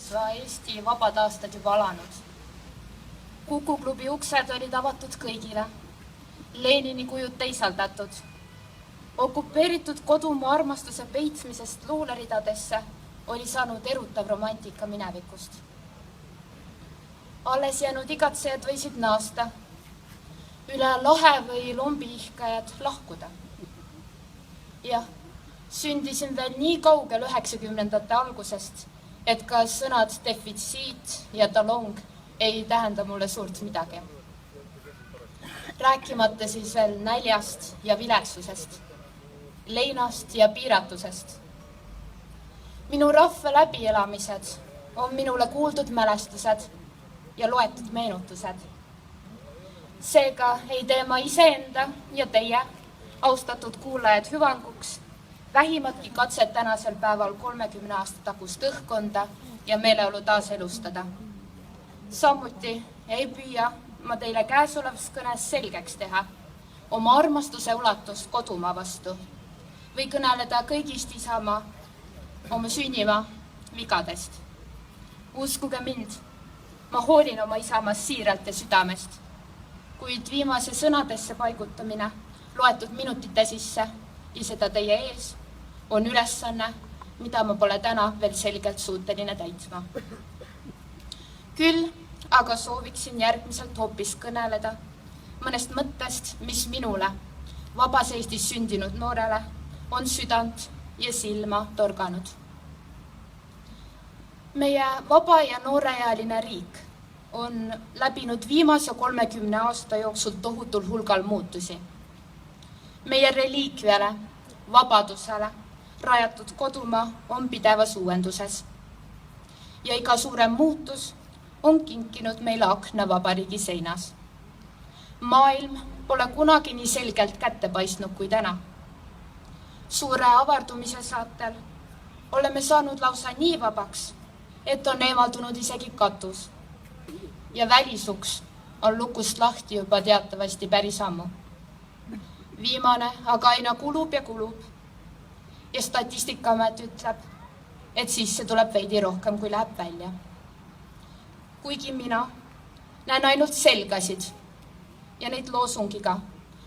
iseseisva Eesti vabad aastad juba alanud. Kuku klubi uksed olid avatud kõigile, Lenini kujud teisaldatud. Okupeeritud kodumaa armastuse peitsmisest luuleridadesse oli saanud erutav romantika minevikust. Alles jäänud igatsejad võisid naasta, üle lahe või lombiihkajad lahkuda. Jah, sündisin veel nii kaugel 90ndate algusest, et ka sõnad defitsiit ja talong ei tähenda mulle suurt midagi. Rääkimata siis veel näljast ja viletsusest, leinast ja piiratusest. Minu rahva läbielamised on minule kuuldud mälestused ja loetud meenutused. Seega ei tee ma iseenda ja teie, austatud kuulajad, hüvanguks vähimatki katset tänasel päeval 30 aasta tagust õhkkonda ja meeleolu taaselustada. Samuti ei püüa ma teile käesolevas kõnes selgeks teha oma armastuse ulatust kodumaa vastu või kõneleda kõigist Isamaa oma sünnimaa vigadest. Uskuge mind, ma hoolin oma Isamaast siiralt ja südamest, kuid viimase sõnadesse paigutamine loetud minutite sisse ja seda teie ees on ülesanne, mida ma pole täna veel selgelt suuteline täitma. Küll aga sooviksin järgmiselt hoopis kõneleda mõnest mõttest, mis minule, vabas Eestis sündinud noorele, on südant ja silma torganud. Meie vaba ja nooreealine riik on läbinud viimase 30 aasta jooksul tohutul hulgal muutusi. Meie reliikviale, vabadusele rajatud kodumaa on pidevas uuenduses ja iga suurem muutus on kinkinud meile akna vabariigi seinas. Maailm pole kunagi nii selgelt kätte paistnud kui täna. Suure avardumise saatel oleme saanud lausa nii vabaks, et on eemaldunud isegi katus ja välisuks on lukust lahti juba teatavasti päris ammu. Viimane aga aina kulub ja Statistikaamet ütleb, et sisse tuleb veidi rohkem, kui läheb välja. Kuigi mina näen ainult selgasid ja neid loosungiga,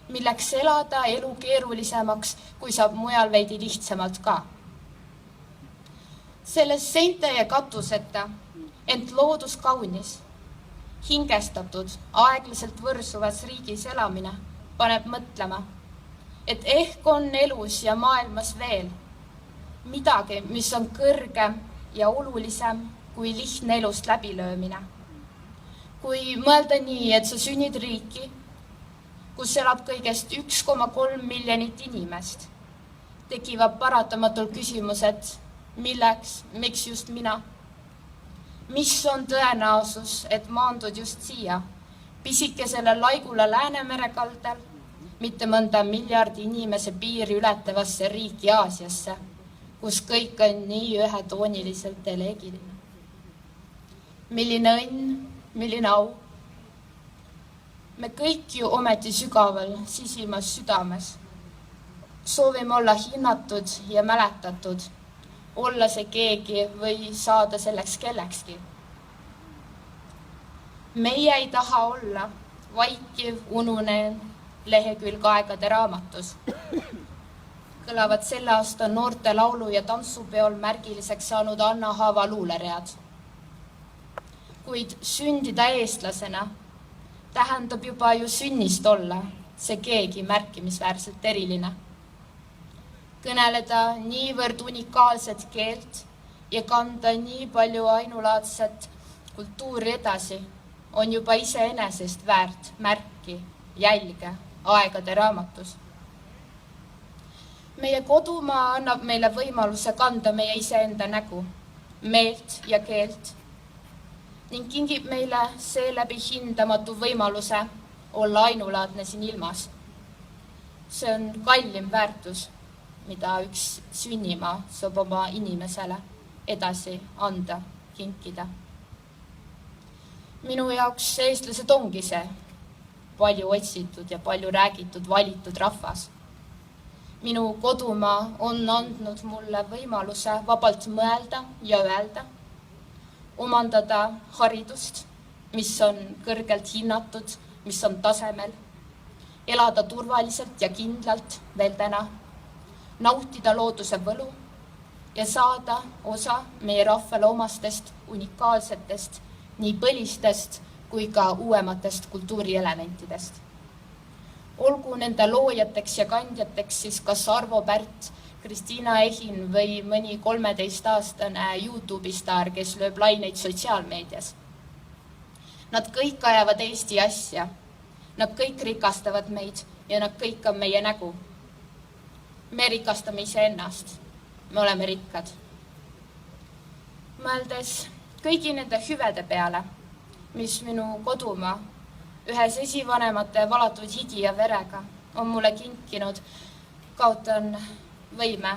milleks elada elu keerulisemaks, kui saab mujal veidi lihtsamalt ka. Selles seinte ja katuseta, ent loodus kaunis, hingestatud, aeglaselt võrsuvas riigis elamine paneb mõtlema, et ehk on elus ja maailmas veel midagi, mis on kõrgem ja olulisem kui lihtne elust läbilöömine. Kui mõelda nii, et sa sünnid riiki, kus elab kõigest 1,3 miljonit inimest, tekivad paratamatult küsimused, milleks, miks just mina? Mis on tõenäosus, et maandud just siia, pisikesele laigule Läänemere kaldal, mitte mõnda miljardi inimese piiri ületavasse riiki Aasiasse, kus kõik on nii ühetooniliselt eleegiline. Milline õnn, milline au. Me kõik ju ometi sügaval sisimas südames. Soovime olla hinnatud ja mäletatud, olla see keegi või saada selleks kellekski. Meie ei taha olla vaikiv, ununeen lehekülg aegade raamatus. Kõlavad selle aasta noorte laulu- ja tantsupeol märgiliseks saanud Anna Haava luuleread. Kuid sündida eestlasena tähendab juba ju sünnist olla see keegi märkimisväärselt eriline. Kõneleda niivõrd unikaalset keelt ja kanda nii palju ainulaadset kultuuri edasi on juba iseenesest väärt märki, jälge aegade raamatus. Meie kodumaa annab meile võimaluse kanda meie iseenda nägu, meelt ja keelt ning kingib meile seeläbi hindamatu võimaluse olla ainulaadne siin ilmas. See on kallim väärtus, mida üks sünnimaa saab oma inimesele edasi anda, kinkida. Minu jaoks eestlased ongi see palju otsitud ja palju räägitud valitud rahvas. Minu kodumaa on andnud mulle võimaluse vabalt mõelda ja öelda, omandada haridust, mis on kõrgelt hinnatud, mis on tasemel, elada turvaliselt ja kindlalt veel täna, nautida looduse võlu ja saada osa meie rahvale omastest unikaalsetest nii põlistest kui ka uuematest kultuurielementidest. Olgu nende loojateks ja kandjateks siis kas Arvo Pärt, Kristiina Ehin või mõni 13-aastane YouTube'i staar, kes lööb laineid sotsiaalmeedias. Nad kõik ajavad Eesti asja, nad kõik rikastavad meid ja nad kõik on meie nägu. Me rikastame iseennast, me oleme rikkad. Mõeldes kõigi nende hüvede peale, mis minu kodumaa ühes esivanemate valatud higi ja verega on mulle kinkinud, kaotan võime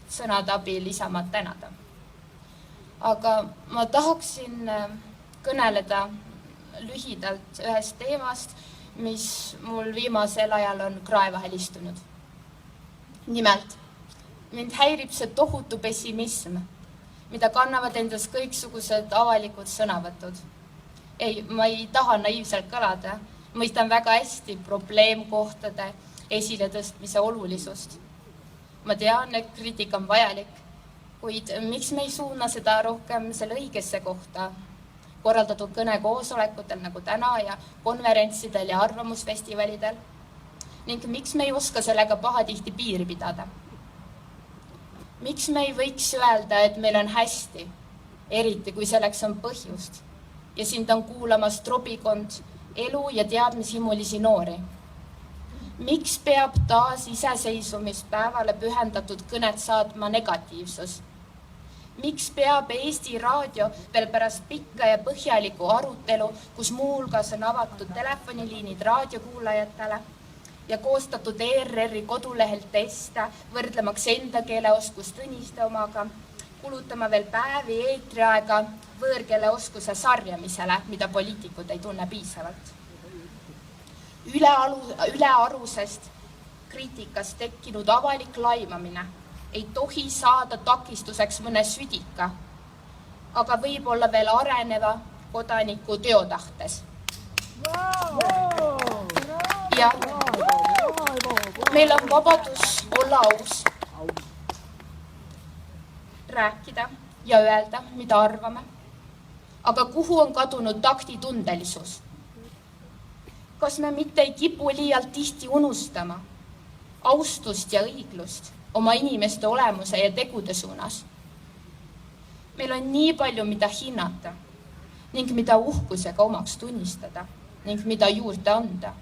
sõnade abil Isamaad tänada. Aga ma tahaksin kõneleda lühidalt ühest teemast, mis mul viimasel ajal on krae vahel istunud. Nimelt, mind häirib see tohutu pessimism, mida kannavad endas kõiksugused avalikud sõnavõtud. Ei, ma ei taha naiivselt kõlada, mõistan väga hästi probleemkohtade esiletõstmise olulisust. Ma tean, et kriitika on vajalik, kuid miks me ei suuna seda rohkem selle õigesse kohta, korraldatud kõnekoosolekutel nagu täna ja konverentsidel ja arvamusfestivalidel, ning miks me ei oska sellega pahatihti piiri pidada? Miks me ei võiks öelda, et meil on hästi, eriti kui selleks on põhjust, ja sind on kuulamas trobikond elu- ja teadmishimulisi noori? Miks peab taas iseseisvumispäevale pühendatud kõnet saatma negatiivsus? Miks peab Eesti Raadio veel pärast pikka ja põhjaliku arutelu, kus muuhulgas on avatud telefoniliinid raadiokuulajatele ja koostatud ERR-i kodulehelt teste, võrdlemaks enda keeleoskust õniste omaga, kulutama veel päevi eetriaega võõrkeeleoskuse sarjamisele, mida poliitikud ei tunne piisavalt? Ülearusest kriitikast tekkinud avalik laimamine ei tohi saada takistuseks mõne südika, aga võib olla veel areneva kodaniku teotahtes. Ja meil on vabadus olla aus, rääkida ja öelda, mida arvame, aga kuhu on kadunud taktitundelisus? Kas me mitte ei kipu liialt tihti unustama austust ja õiglust oma inimeste olemuse ja tegude suunas? Meil on nii palju, mida hinnata ning mida uhkusega omaks tunnistada ning mida juurde anda.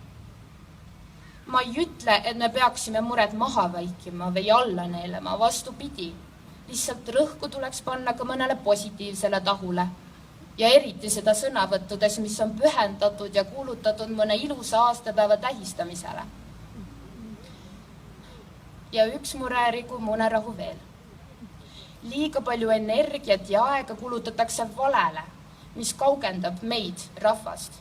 Ma ei ütle, et me peaksime mured maha vaikima või alla neelema, vastupidi. Lihtsalt rõhku tuleks panna ka mõnele positiivsele tahule. Ja eriti seda sõnavõttudes, mis on pühendatud ja kuulutatud mõne ilusa aastapäeva tähistamisele. Ja üks mure rikub unerahu veel. Liiga palju energiat ja aega kulutatakse valele, mis kaugendab meid, rahvast.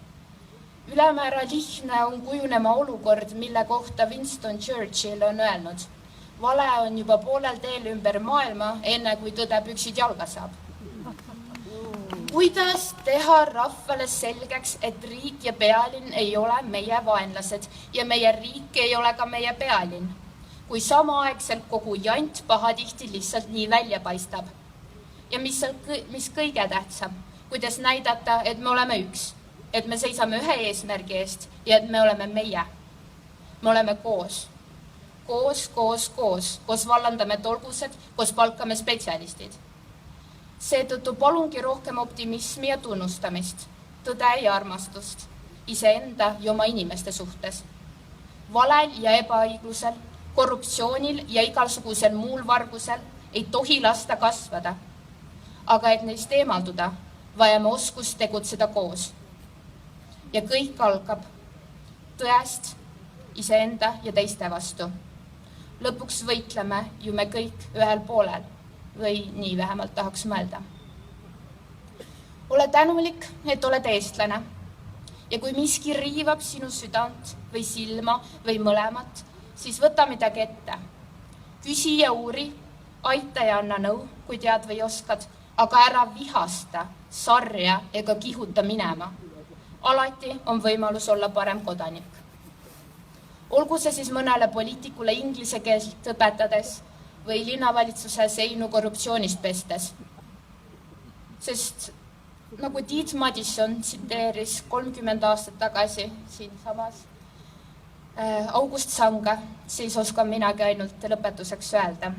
Ülemäära lihtne on kujunema olukord, mille kohta Winston Churchill on öelnud: vale on juba poolel teel ümber maailma, enne kui tõde püksid jalga saab. Kuidas teha rahvale selgeks, et riik ja pealinn ei ole meie vaenlased ja meie riik ei ole ka meie pealinn, kui samaaegselt kogu jant pahatihti lihtsalt nii välja paistab? Ja mis kõige tähtsam, kuidas näidata, et me oleme üks, et me seisame ühe eesmärgi eest ja et me oleme meie. Me oleme koos. Koos vallandame tolgused, koos palkame spetsialistid. Seetõttu palungi rohkem optimismi ja tunnustamist, tõde ja armastust, iseenda ja oma inimeste suhtes. Valel ja ebaõiglusel, korruptsioonil ja igasugusel muul vargusel ei tohi lasta kasvada. Aga et neist eemalduda, vajame oskust tegutseda koos. Ja kõik algab tõest, iseenda ja teiste vastu. Lõpuks võitleme ju me kõik ühel poolel. Või nii vähemalt tahaks mõelda. Ole tänulik, et oled eestlane. Ja kui miski riivab sinu südant või silma või mõlemat, siis võta midagi ette. Küsi ja uuri, aita ja anna nõu, kui tead või oskad, aga ära vihasta, sarja ega kihuta minema. Alati on võimalus olla parem kodanik. Olgu see siis mõnele poliitikule inglise keelt õpetades või linnavalitsuse seinu korruptsioonist pestes. Sest nagu Tiit Madison tsiteeris 30 aastat tagasi siinsamas August Sanga, siis oskan minagi ainult lõpetuseks öelda.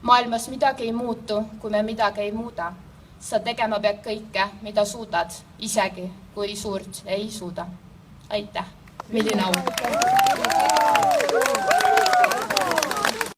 Maailmas midagi ei muutu, kui me midagi ei muuda. Sa tegema pead kõike, mida suudad, isegi kui suurt ei suuda. Aitäh! Milline au!